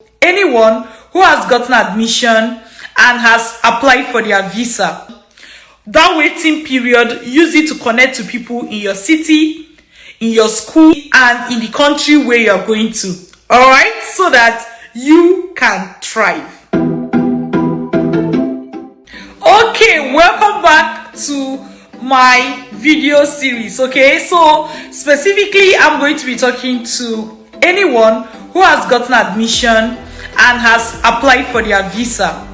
anyone who has gotten admission and has applied for their visa. That waiting period, use it to connect to people in your city, in your school, and in the country where you're going to. All right, so that you can thrive. Okay, welcome back to my video series. Okay, so specifically I'm going to be talking to anyone who has gotten admission and has applied for their visa.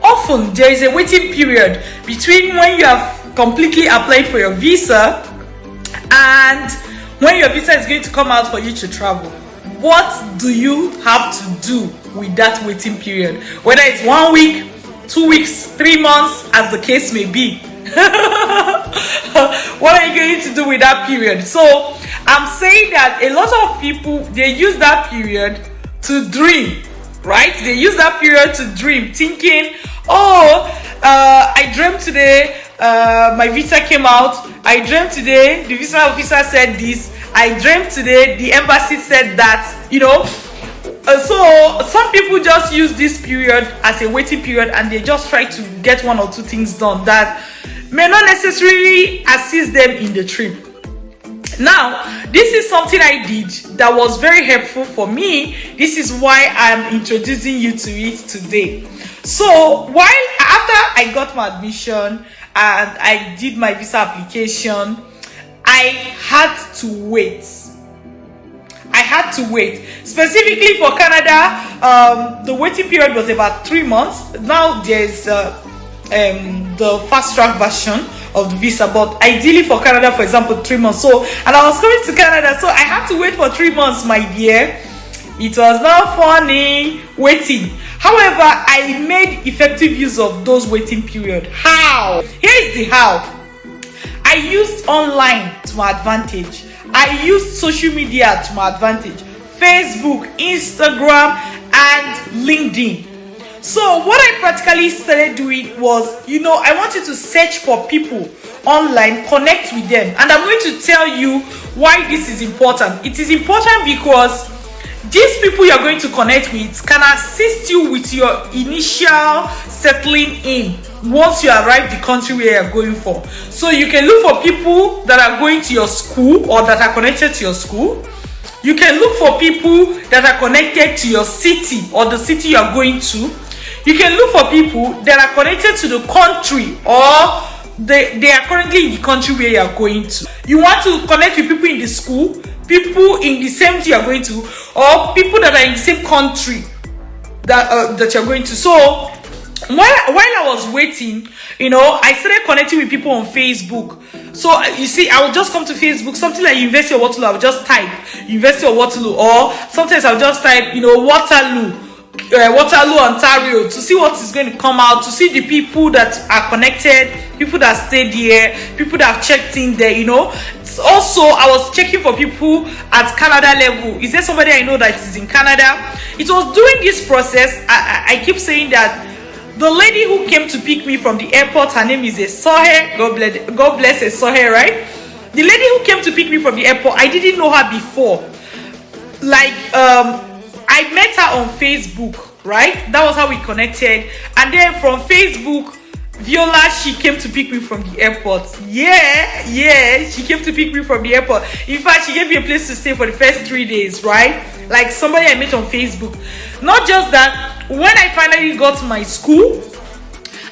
Often there is a waiting period between when you have completely applied for your visa and when your visa is going to come out for you to travel. What do you have to do with that waiting period? Whether it's 1 week, 2 weeks, 3 months, as the case may be. What are you going to do with that period? So I'm saying that a lot of people, they use that period to dream, right? They use that period to dream, thinking, I dreamt today, my visa came out. I dreamt today, the visa officer said this. I dreamt today, the embassy said that, so some people just use this period as a waiting period, and they just try to get 1 or 2 things done that may not necessarily assist them in the trip. Now, this is something I did that was very helpful for me. This is why I'm introducing you to it today. So after I got my admission and I did my visa application, I had to wait. Specifically for Canada, the waiting period was about 3 months. Now there's the fast track version of the visa, but ideally for Canada, for example, 3 months. So, and I was coming to Canada, so I had to wait for 3 months, my dear. It was not funny waiting. However, I made effective use of those waiting period. How? Here's the how. I used online to my advantage. I used social media to my advantage. Facebook, Instagram, and LinkedIn. So what I practically started doing was, I wanted to search for people online, connect with them. And I'm going to tell you why this is important. It is important because these people you're going to connect with can assist you with your initial settling in once you arrive the country where you're going for. So you can look for people that are going to your school or that are connected to your school. You can look for people that are connected to your city or the city you're going to. You can look for people that are connected to the country or they are currently in the country where you are going to. You want to connect with people in the school, people in the same city you are going to, or people that are in the same country that you're going to. So while I was waiting, I started connecting with people on Facebook. So you see, I would just come to Facebook, something like University of Waterloo. I would just type University of Waterloo, or sometimes I'll just type, Waterloo, Ontario, to see what is going to come out, to see the people that are connected, people that stayed there, people that have checked in there. Also, I was checking for people at Canada level. Is there somebody I know that is in Canada? It was during this process, I keep saying that the lady who came to pick me from the airport, her name is Esohe. God bless Esohe, right? The lady who came to pick me from the airport, I didn't know her before. I met her on Facebook, right? That was how we connected. And then from Facebook, Viola, she came to pick me from the airport. Yeah, she came to pick me from the airport. In fact, she gave me a place to stay for the first 3 days, right? Like somebody I met on Facebook. Not just that, when I finally got to my school,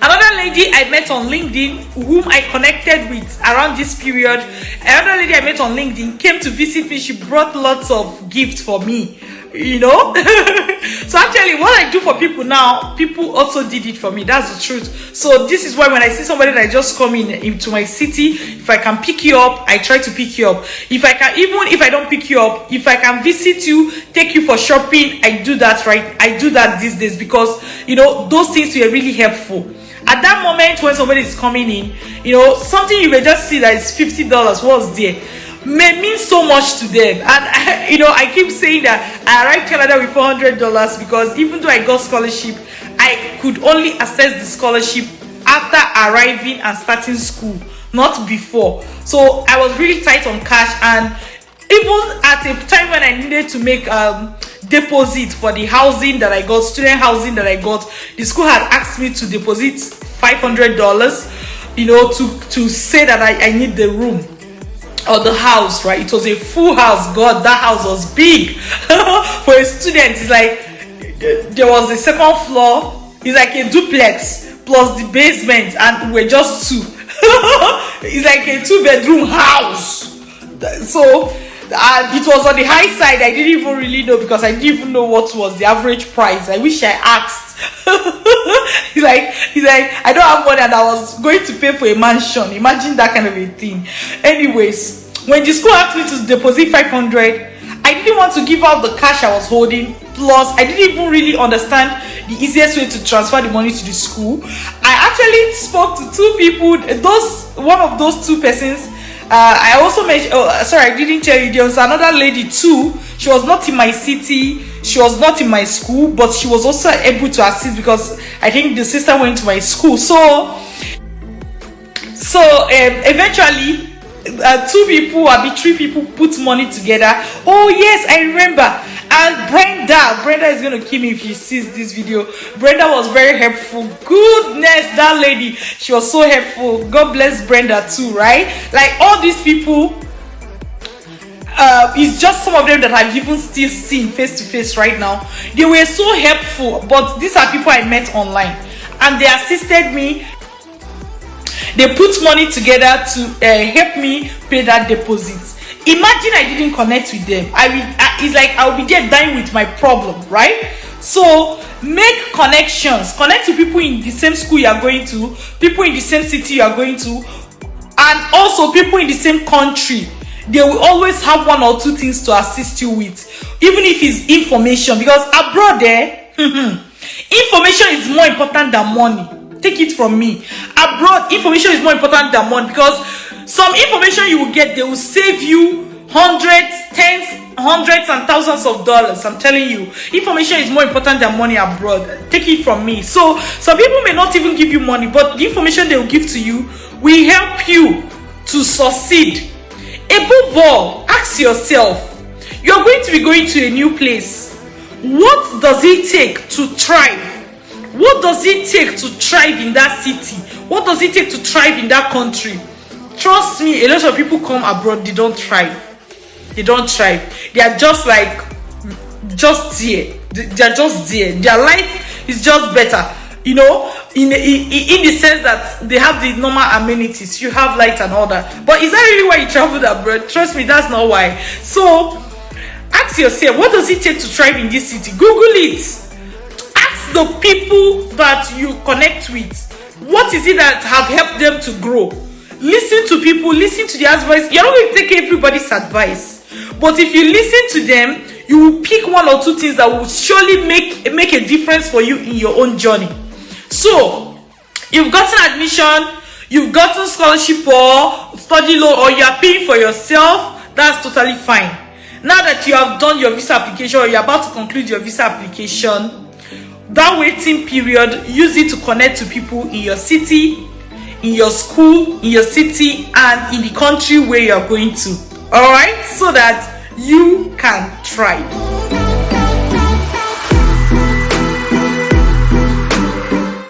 another lady I met on LinkedIn, whom I connected with around this period, another lady I met on LinkedIn came to visit me. She brought lots of gifts for me. So actually what I do for people now, people also did it for me. That's the truth. So this is why when I see somebody that just come into my city, if I can pick you up, I try to pick you up. If I can, even if I don't pick you up, if I can visit you, take you for shopping, I do that, right? I do that these days because those things were really helpful. At that moment when somebody is coming in, something you may just see that is $50 was there may mean so much to them. And I keep saying that I arrived Canada with $400 because even though I got scholarship, I could only access the scholarship after arriving and starting school, not before. So I was really tight on cash, and even at a time when I needed to make deposit for the housing that I got, student housing that I got. The school had asked me to deposit $500, you know, to say that I need the room or the house, right? It was a full house. God, that house was big. For a student, it's like there was the second floor. It's like a duplex plus the basement, and we're just two. It's like a 2-bedroom house. So it was on the high side. I didn't even really know, because I didn't even know what was the average price. I wish I asked. he's like I don't have money and I was going to pay for a mansion. Imagine that kind of a thing. Anyways, when the school asked me to deposit 500, I didn't want to give out the cash I was holding. Plus, I didn't even really understand the easiest way to transfer the money to the school. I actually spoke to two people. One of those two persons, I also mentioned. Oh, sorry, I didn't tell you. There was another lady too. She was not in my city. She was not in my school, but she was also able to assist, because I think the sister went to my school. So eventually, 2 people, I mean 3 people, put money together. Oh yes, I remember. And Brenda is gonna kill me if she sees this video. Brenda was very helpful. Goodness, that lady, she was so helpful. God bless Brenda too, right? Like, all these people, it's just some of them that I've even still seen face to face right now. They were so helpful. But these are people I met online, and they assisted me. They put money together to help me pay that deposit. Imagine I didn't connect with them. It's like I'll be there dying with my problem, right? So make connections. Connect to people in the same school you are going to, people in the same city you are going to, and also people in the same country. They will always have 1 or 2 things to assist you with, even if it's information. Because abroad there, information is more important than money. Take it from me. Abroad, information is more important than money, because some information you will get, they will save you hundreds and thousands of dollars. I'm telling you, information is more important than money abroad. Take it from me. So some people may not even give you money, but the information they will give to you will help you to succeed. Above all, ask yourself, you're going to be going to a new place. What does it take to thrive? What does it take to thrive in that city? What does it take to thrive in that country? Trust me, a lot of people come abroad, they don't thrive. They don't thrive. They are just like, just there. They are just there. Their life is just better. You know, in the sense that they have the normal amenities. You have light and all that. But is that really why you traveled abroad? Trust me, that's not why. So, ask yourself, what does it take to thrive in this city? Google it. Ask the people that you connect with, what is it that have helped them to grow? Listen to people, listen to their advice. You're not going to take everybody's advice, but if you listen to them, you will pick 1 or 2 things that will surely make a difference for you in your own journey. So you've gotten admission, you've gotten scholarship or study loan, or you are paying for yourself. That's totally fine. Now that you have done your visa application, or you're about to conclude your visa application, that waiting period, use it to connect to people in your city, in your school, in your city, and in the country where you're going to. All right, so that you can thrive.